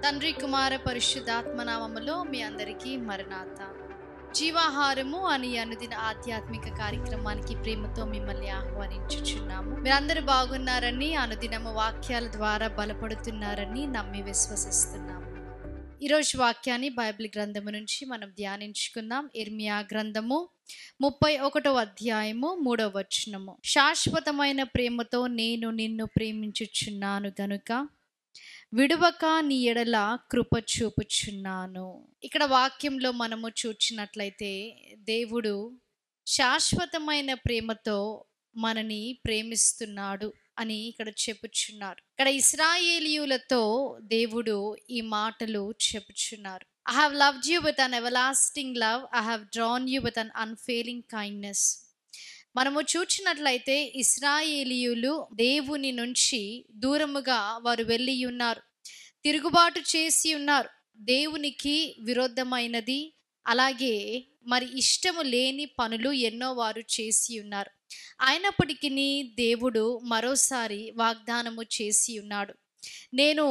తండ్రి కుమార పరిశుద్ధాత్మ నామములో మీ అందరికీ మరణాత. జీవాహారము అని అనుదిన ఆధ్యాత్మిక కార్యక్రమానికి ప్రేమతో మిమ్మల్ని ఆహ్వానించుచున్నాము. మీరందరూ బాగున్నారని, అనుదినము వాక్యాల ద్వారా బలపడుతున్నారని నమ్మి విశ్వసిస్తున్నాము. ఈరోజు వాక్యాన్ని బైబిల్ గ్రంథము నుంచి మనం ధ్యానించుకుందాం. ఇర్మియా గ్రంథము 31వ అధ్యాయము 3వ వచనము. శాశ్వతమైన ప్రేమతో నేను నిన్ను ప్రేమించుచున్నాను గనుక విడువక నీ ఎడల కృప చూపుచున్నాను. ఇక్కడ వాక్యంలో మనము చూచినట్లయితే దేవుడు శాశ్వతమైన ప్రేమతో మనని ప్రేమిస్తున్నాడు అని ఇక్కడ చెప్పుచున్నారు. ఇక్కడ ఇశ్రాయేలీయులతో దేవుడు ఈ మాటలు చెప్పుచున్నారు. I have loved you with an everlasting love. I have drawn you with an unfailing kindness. మనము చూచినట్లయితే ఇశ్రాయేలీయులు దేవుని నుంచి దూరముగా వారు వెళ్ళి ఉన్నారు, తిరుగుబాటు చేసి ఉన్నారు. దేవునికి విరుద్ధమైనది, అలాగే మరి ఇష్టము లేని పనులు ఎన్నో వారు చేసి ఉన్నారు. అయినప్పటికీ దేవుడు మరోసారి వాగ్దానము చేసి ఉన్నాడు. నేను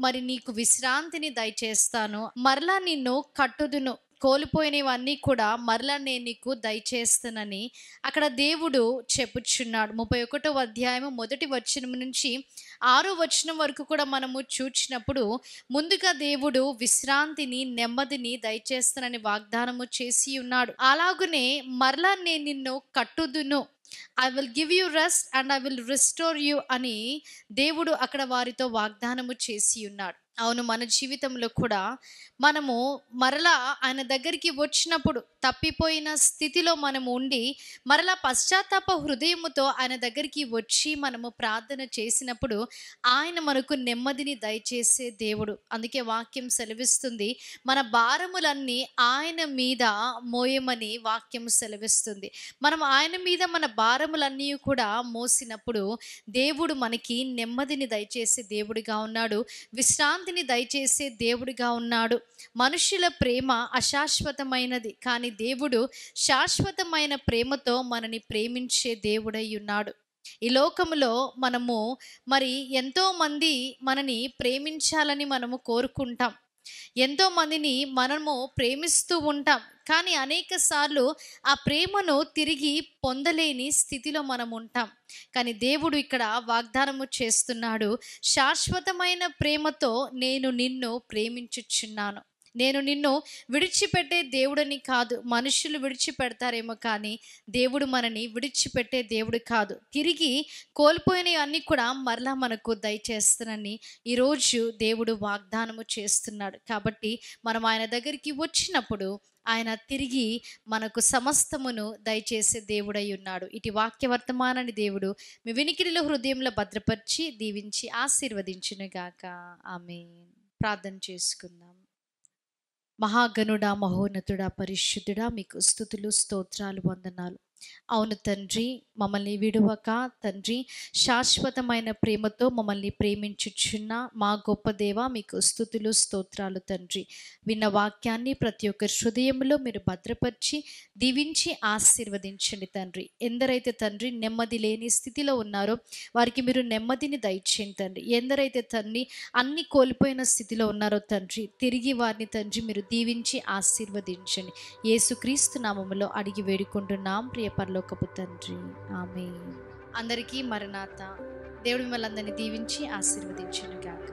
మరి నీకు విశ్రాంతిని దయచేస్తాను, మరలా నిన్ను కట్టుదును, కోల్పోయినవన్నీ కూడా మరలా నేను నీకు దయచేస్తానని అక్కడ దేవుడు చెప్పుచున్నాడు. 31వ అధ్యాయము 1వ వచనం నుంచి 6వ వచనం వరకు కూడా మనము చూచినప్పుడు ముందుగా దేవుడు విశ్రాంతిని, నెమ్మదిని దయచేస్తానని వాగ్దానము చేసి ఉన్నాడు. అలాగునే మరలా నేను నిన్ను కట్టుదును, I will give you rest and I will restore you అని దేవుడు అక్కడ వారితో వాగ్దానము చేసి ఉన్నాడు. అవును, మన జీవితంలో కూడా మనము మరలా ఆయన దగ్గరికి వచ్చినప్పుడు తప్పిపోయిన స్థితిలో మనము ఉండి మరలా పశ్చాత్తాప హృదయముతో ఆయన దగ్గరికి వచ్చి మనము ప్రార్థన చేసినప్పుడు ఆయన మనకు నెమ్మదిని దయచేసే దేవుడు. అందుకే వాక్యం సెలవిస్తుంది, మన భారములన్నీ ఆయన మీద మోయమని వాక్యం సెలవిస్తుంది. మనం ఆయన మీద మన భారములన్నీ కూడా మోసినప్పుడు దేవుడు మనకి నెమ్మదిని దయచేసే దేవుడిగా ఉన్నాడు, విశ్రాంతిని దయచేసే దేవుడిగా ఉన్నాడు. మనుషుల ప్రేమ అశాశ్వతమైనది, కానీ దేవుడు శాశ్వతమైన ప్రేమతో మనని ప్రేమించే దేవుడై ఉన్నాడు. ఈ లోకములో మనము మరి ఎంతో మంది మనని ప్రేమించాలని మనము కోరుకుంటాం, ఎంతో మందిని మనము ప్రేమిస్తూ ఉంటాం, కానీ అనేక సార్లు ఆ ప్రేమను తిరిగి పొందలేని స్థితిలో మనం ఉంటాం. కానీ దేవుడు ఇక్కడ వాగ్దానము చేస్తున్నాడు, శాశ్వతమైన ప్రేమతో నేను నిన్ను ప్రేమించుచున్నాను. నేను నిన్ను విడిచిపెట్టే దేవుడని కాదు. మనుషులు విడిచిపెడతారేమో, కానీ దేవుడు మనని విడిచిపెట్టే దేవుడు కాదు. తిరిగి కోల్పోయినవన్నీ కూడా మరలా మనకు దయచేస్తానని ఈరోజు దేవుడు వాగ్దానము చేస్తున్నాడు. కాబట్టి మనం ఆయన దగ్గరికి వచ్చినప్పుడు ఆయన తిరిగి మనకు సమస్తమును దయచేసే దేవుడై ఉన్నాడు. ఇటు వాక్య వర్తమానాన్ని దేవుడు మీ వినికిడిలో హృదయంలో భద్రపరిచి దీవించి ఆశీర్వదించునుగాక. ఆమేన్. ప్రార్థన చేసుకుందాం. మహాగణుడా, మహోన్నతుడా, పరిశుద్ధుడా, మీకు స్తుతులు, స్తోత్రాలు, వందనాలు. అవును తండ్రి, మమ్మల్ని విడువక తండ్రి శాశ్వతమైన ప్రేమతో మమ్మల్ని ప్రేమించుచున్న మా గొప్ప దేవ, మీకు స్తుతులు, స్తోత్రాలు తండ్రి. విన్న వాక్యాన్ని ప్రతి ఒక్క హృదయంలో మీరు భద్రపరిచి దీవించి ఆశీర్వదించండి తండ్రి. ఎందరైతే తండ్రి నెమ్మది లేని స్థితిలో ఉన్నారో వారికి మీరు నెమ్మదిని దయచేయండి తండ్రి. ఎందరైతే తండ్రి అన్ని కోల్పోయిన స్థితిలో ఉన్నారో తండ్రి, తిరిగి వారిని తండ్రి మీరు దీవించి ఆశీర్వదించండి. యేసుక్రీస్తు నామములో అడిగి వేడుకుంటున్నాం ప్రియ పరలోకపు తండ్రి, ఆమేన్. అందరికీ మరణాత. దేవుడు మిమ్మల్ని అందరినీ దీవించి ఆశీర్వదించును గాక.